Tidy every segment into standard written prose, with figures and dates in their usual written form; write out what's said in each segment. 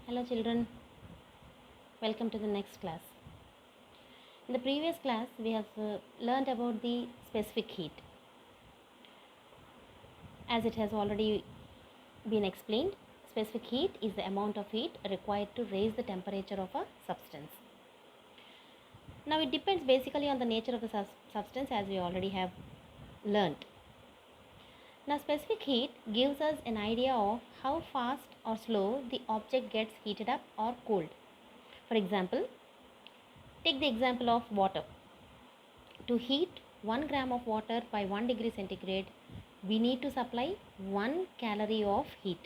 Hello children, welcome to the next class. In the previous class we have learned about the specific heat. As it has already been explained, specific heat is the amount of heat required to raise the temperature of a substance. Now it depends basically on the nature of the substance, as we already have learnt. Now specific heat gives us an idea of how fast or slow the object gets heated up or cooled. For example, take the example of water. To heat 1 gram of water by 1 degree centigrade, we need to supply 1 calorie of heat.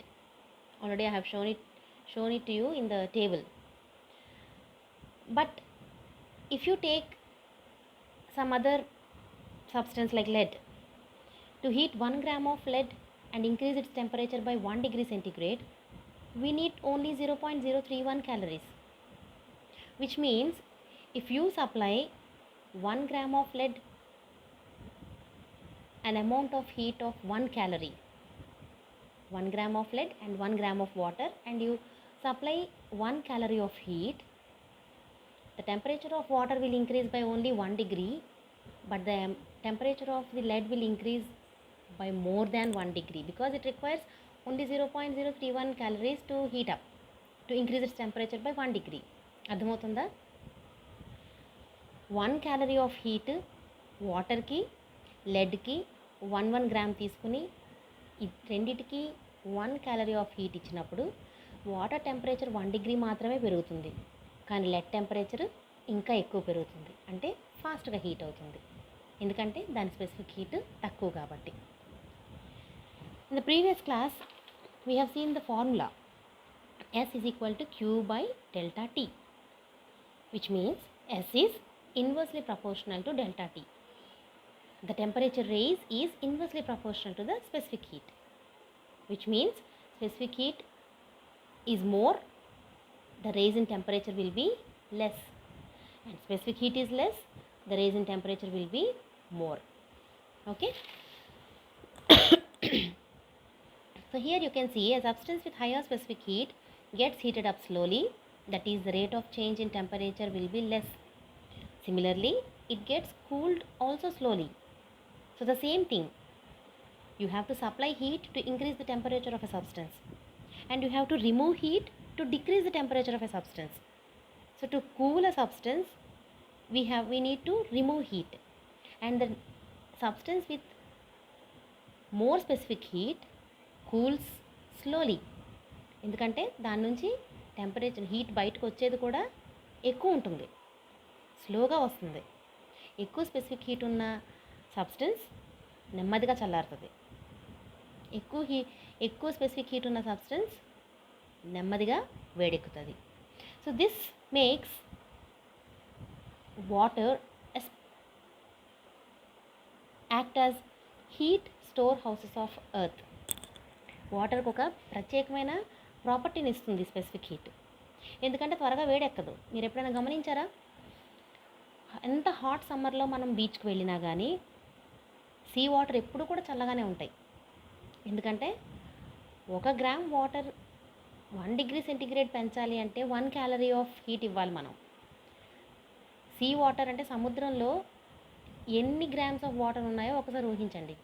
Already I have shown it to you in the table. But if you take some other substance like lead, to heat 1 gram of lead and increase its temperature by 1 degree centigrade, we need only 0.031 calories. Which means if you supply 1 gram of lead an amount of heat of 1 calorie, 1 gram of lead and 1 gram of water, and you supply 1 calorie of heat, the temperature of water will increase by only 1 degree, but the temperature of the lead will increase by more than 1 degree because it requires only 0.031 calories to heat up, to increase its temperature by 1 degree. అర్థమవుతుందా? 1 calorie of heat వాటర్కి leadకి 1 gram తీసుకుని రెండిటికి 1 calorie of heat ఇచ్చినప్పుడు water temperature 1 degree మాత్రమే పెరుగుతుంది, కానీ lead temperature ఇంకా ఎక్కువ పెరుగుతుంది, అంటే ఫాస్ట్గా హీట్ అవుతుంది, ఎందుకంటే దాని స్పెసిఫిక్ హీట్ తక్కువ కాబట్టి. In the previous class we have seen the formula S is equal to Q by delta T, which means S is inversely proportional to delta T. The temperature raise is inversely proportional to the specific heat, which means specific heat is more, the raise in temperature will be less, and specific heat is less, the raise in temperature will be more. Okay. So here you can see a substance with higher specific heat gets heated up slowly, that is the rate of change in temperature will be less. Similarly, it gets cooled also slowly. So the same thing, you have to supply heat to increase the temperature of a substance, and you have to remove heat to decrease the temperature of a substance. So to cool a substance, we need to remove heat, and the substance with more specific heat cools slowly, ఎందుకంటే దాని నుంచి temperature heat బయటకు వచ్చేది కూడా ఎక్కువ ఉంటుంది, స్లోగా వస్తుంది. ఎక్కువ స్పెసిఫిక్ హీట్ ఉన్న సబ్స్టెన్స్ నెమ్మదిగా చల్లారుతుంది, ఎక్కువ స్పెసిఫిక్ హీట్ ఉన్న సబ్స్టెన్స్ నెమ్మదిగా వేడెక్కుతుంది. So this makes water act as heat storehouses of earth. వాటర్కి ఒక ప్రత్యేకమైన ప్రాపర్టీని ఇస్తుంది స్పెసిఫిక్ హీట్, ఎందుకంటే త్వరగా వేడెక్కదు. మీరు ఎప్పుడైనా గమనించారా? ఎంత హాట్ సమ్మర్లో మనం బీచ్కి వెళ్ళినా కానీ సీ వాటర్ ఎప్పుడు కూడా చల్లగానే ఉంటాయి, ఎందుకంటే 1 గ్రామ్ వాటర్ 1 డిగ్రీ సెంటిగ్రేడ్ పెంచాలి అంటే 1 calorie ఆఫ్ హీట్ ఇవ్వాలి మనం. సీ వాటర్ అంటే సముద్రంలో ఎన్ని గ్రామ్స్ ఆఫ్ వాటర్ ఉన్నాయో ఒకసారి ఊహించండి.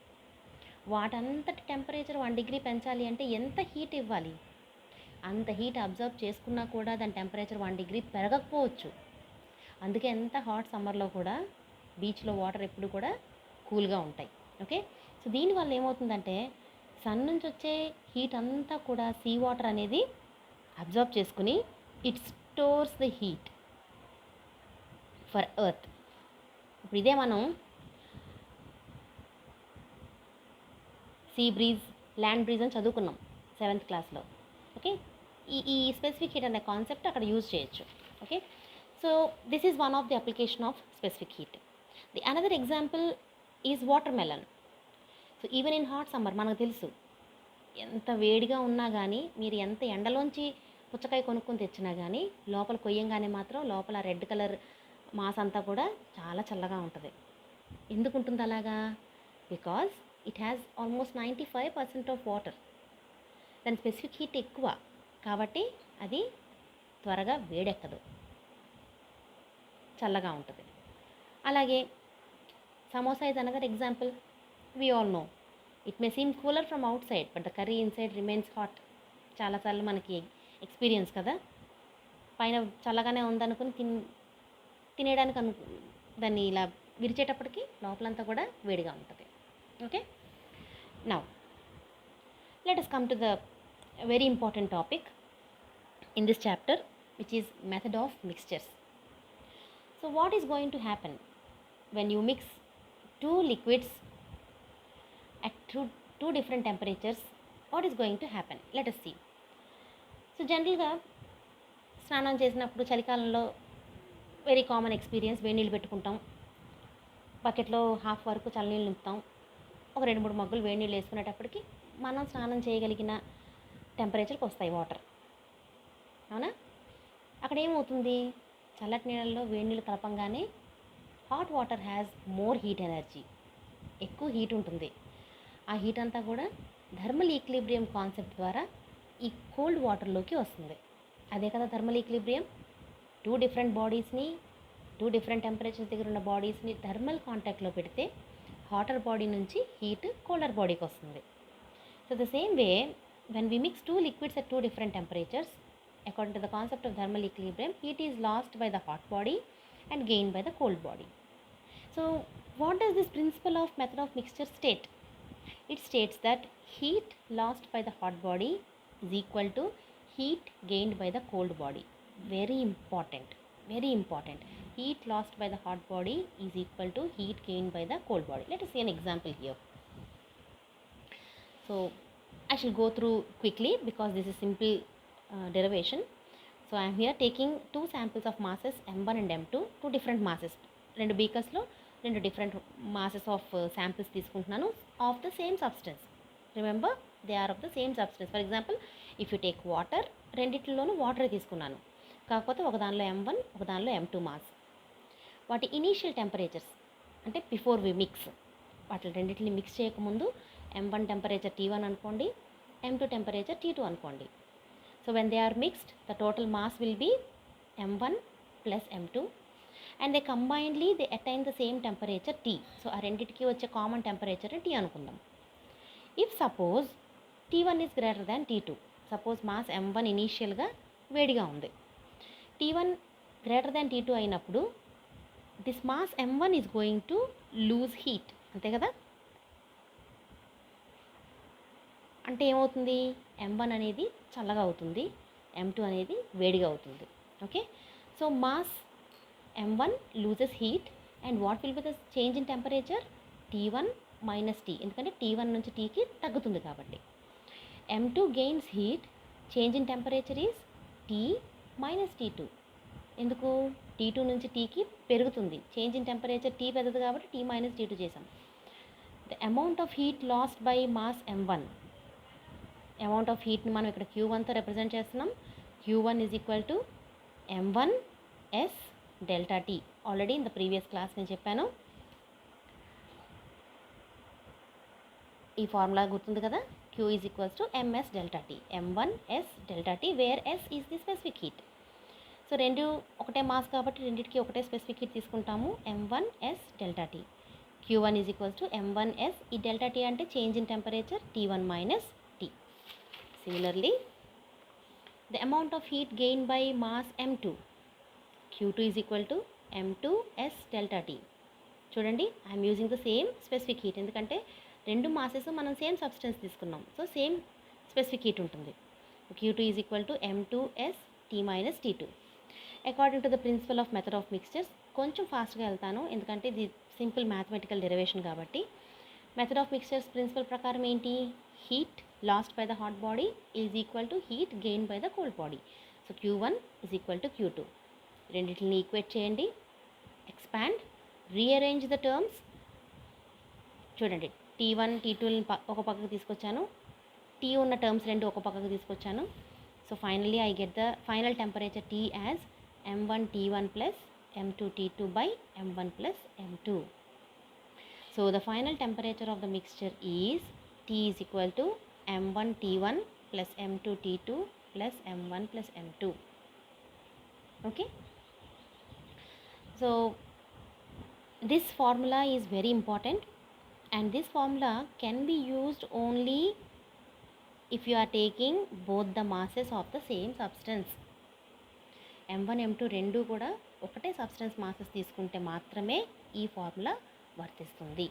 వాటంతటి టెంపరేచర్ 1 degree పెంచాలి అంటే ఎంత హీట్ ఇవ్వాలి? అంత హీట్ అబ్జర్వ్ చేసుకున్నా కూడా దాని టెంపరేచర్ 1 degree పెరగకపోవచ్చు. అందుకే ఎంత హాట్ సమ్మర్లో కూడా బీచ్లో వాటర్ ఎప్పుడు కూడా కూల్గా ఉంటాయి. ఓకే. సో దీనివల్ల ఏమవుతుందంటే సన్ నుంచి వచ్చే హీట్ అంతా కూడా సీ వాటర్ అనేది అబ్జర్వ్ చేసుకుని it stores the heat for earth. ఇప్పుడు ఇదే మనం సీ బ్రీజ్, ల్యాండ్ బ్రీజ్ అని చదువుకున్నాం 7th క్లాస్లో. ఓకే. ఈ స్పెసిఫిక్ హీట్ అనే కాన్సెప్ట్ అక్కడ యూజ్ చేయొచ్చు. Okay. So this is one of the application of specific heat. The another example is water melon. So even in hot summer మనకు తెలుసు, ఎంత వేడిగా ఉన్నా కానీ మీరు ఎంత ఎండలోంచి పుచ్చకాయ కొనుక్కొని తెచ్చినా కానీ లోపల కొయ్యంగానే మాత్రం లోపల రెడ్ కలర్ మాస్ అంతా కూడా చాలా చల్లగా ఉంటుంది. ఎందుకు ఉంటుంది అలాగా? Because it has almost 95% of water. దాని స్పెసిఫిక్ హీట్ ఎక్కువ కాబట్టి అది త్వరగా వేడెక్కదు, చల్లగా ఉంటుంది. అలాగే samosa is another example. We all know it may seem cooler from outside but the curry inside remains hot. చాలాసార్లు మనకి ఎక్స్పీరియన్స్ కదా. పైన చల్లగానే ఉందనుకుని తినేయడానికి దాన్ని ఇలా విరిచేటప్పటికి లోపలంతా కూడా వేడిగా ఉంటుంది. Okay, now let us come to the very important topic in this chapter, which is method of mixtures. So what is going to happen when you mix two liquids at two different temperatures? What is going to happen? Let us see. So జనరల్గా స్నానం చేసినప్పుడు చలికాలంలో very common experience, వేడి నీళ్ళు పెట్టుకుంటాం, బకెట్లో half వరకు చల్లనీళ్ళు నింపుతాం, ఒక 2-3 మగ్గులు వేడి నీళ్ళు వేసుకునేటప్పటికి మనం స్నానం చేయగలిగిన టెంపరేచర్కి వస్తాయి వాటర్. అవునా? అక్కడ ఏమవుతుంది, చల్లటి నీళ్ళల్లో వేడి నీళ్ళు కలపంగానే hot water has more heat energy, ఎక్కువ హీట్ ఉంటుంది. ఆ హీట్ అంతా కూడా థర్మల్ ఈక్విలిబ్రియం కాన్సెప్ట్ ద్వారా ఈ కోల్డ్ వాటర్లోకి వస్తుంది. అదే కదా థర్మల్ ఈక్విలిబ్రియం. 2 డిఫరెంట్ బాడీస్ని, 2 డిఫరెంట్ టెంపరేచర్స్ దగ్గర ఉన్న బాడీస్ని థర్మల్ కాంటాక్ట్లో పెడితే హాటర్ బాడీ నుంచి హీట్ కోల్డర్ బాడీకి వస్తుంది. So the same way, when we mix two liquids at 2 different temperatures, according to the concept of thermal equilibrium, heat is lost by the hot body and gained by the cold body. So what does this principle of method of mixture state? It states that heat lost by the hot body is equal to heat gained by the cold body. Very important, very important. Heat lost by the hot body is equal to heat gained by the cold body. Let us see an example here. So I shall go through quickly because this is simple derivation. So I am here taking 2 samples of masses m1 and m2, 2 different masses. 2 beakers lo 2 different masses of samples తీసుకుంటున్నాను of the same substance. Remember, they are of the same substance. For example, if you take water, రెండిట్లలోనూ water తీసుకున్నాను, కాకపోతే ఒక దానిలో m1, ఒక దానిలో m2 mass. వాటి initial temperatures అంటే బిఫోర్ వి మిక్స్, వాటి రెండింటిని మిక్స్ చేయకముందు m1 టెంపరేచర్ T1 అనుకోండి, m2 టెంపరేచర్ T2 అనుకోండి. So when they are mixed the total mass will be m1 plus m2 and they combinedly they attain the same temperature T. So ఆ రెండింటికి వచ్చే common temperature T అనుకుందాం. If suppose T1 is greater than T2, suppose mass m1 ఇనీషియల్గా వేడిగా ఉంది, T1 greater than T2 అయినప్పుడు this mass m1 is going to lose heat. అంతే కదా? అంటే ఏమవుతుంది, m1 అనేది చల్లగా అవుతుంది, m2 అనేది వేడిగా అవుతుంది. Okay, so mass m1 loses heat and what will be the change in temperature? T1 minus T, ఎందుకంటే T1 నుంచి Tకి తగ్గుతుంది కాబట్టి. m2 gains heat, change in temperature is T minus T2. ఎందుకు? T2 నుంచి Tకి పెరుగుతుంది, చేంజ్ ఇన్ టెంపరేచర్ T పెద్దది కాబట్టి T minus T2 చేసాం. The amount of heat lost by mass m1, amount of హీట్ని మనం ఇక్కడ Q1తో రిప్రజెంట్ చేస్తున్నాం. Q1 is equal to m1 S delta T. Already in the previous class నేను చెప్పాను, ఈ ఫార్ములా గుర్తుంది కదా. Q is equals to MS delta T, m1 S delta T, where S is the specific heat. So రెండు ఒకటే mass కాబట్టి రెండింటికి ఒకటే స్పెసిఫిక్ హీట్ తీసుకుంటాము, m1 S delta T. Q1 is equals to m1 S, ఈ delta T అంటే change in temperature T1 minus T. Similarly, the amount of heat gained by mass m2, Q2 is equal to m2 S delta T. చూడండి, I'm using the same specific heat, ఎందుకంటే రెండు masses మనం same substance తీసుకున్నాం, so same specific heat ఉంటుంది. Q2 is equal to m2 S T minus T2. According to the principle of method of mixtures, కొంచెం ఫాస్ట్గా వెళ్తాను ఎందుకంటే ఇది సింపుల్ మ్యాథమెటికల్ డెరివేషన్ కాబట్టి. మెథడ్ ఆఫ్ మిక్స్చర్స్ ప్రిన్సిపల్ ప్రకారం ఏంటి? Heat lost by the hot body is equal to heat gained by the cold body. So Q1 is equal to Q2. రెండింటిని equate చేయండి, ఎక్స్పాండ్, రీఅరేంజ్ ద టర్మ్స్. చూడండి, T1 T2 ఒక పక్కకు తీసుకొచ్చాను, T ఉన్న terms రెండు ఒక పక్కకు తీసుకొచ్చాను. So finally I get the final temperature T as m1 T1 plus m2 T2 by m1 plus m2. So the final temperature of the mixture is T is equal to m1 T1 plus m2 T2 plus m1 plus m2. Okay, so this formula is very important, and this formula can be used only if you are taking both the masses of the same substance. m1 m2 రెండు కూడా ఒకటే substance masses తీసుకుంటే మాత్రమే ఈ formula వర్తిస్తుంది.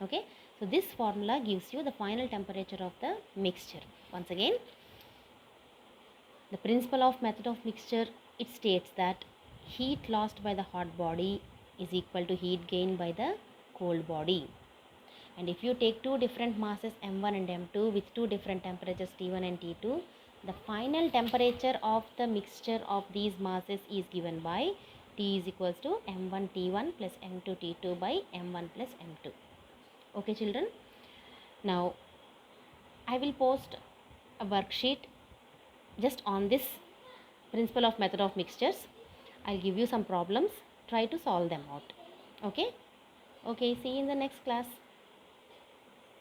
Okay, so this formula gives you the final temperature of the mixture. Once again, the principle of method of mixture, it states that heat lost by the hot body is equal to heat gained by the cold body. And if you take two different masses m1 and m2 with two different temperatures T1 and T2, the final temperature of the mixture of these masses is given by T is equals to m1 T1 plus m2 T2 by m1 plus m2. Okay children, now I will post a worksheet just on this principle of method of mixtures. I'll give you some problems, try to solve them out. Okay, see you in the next class.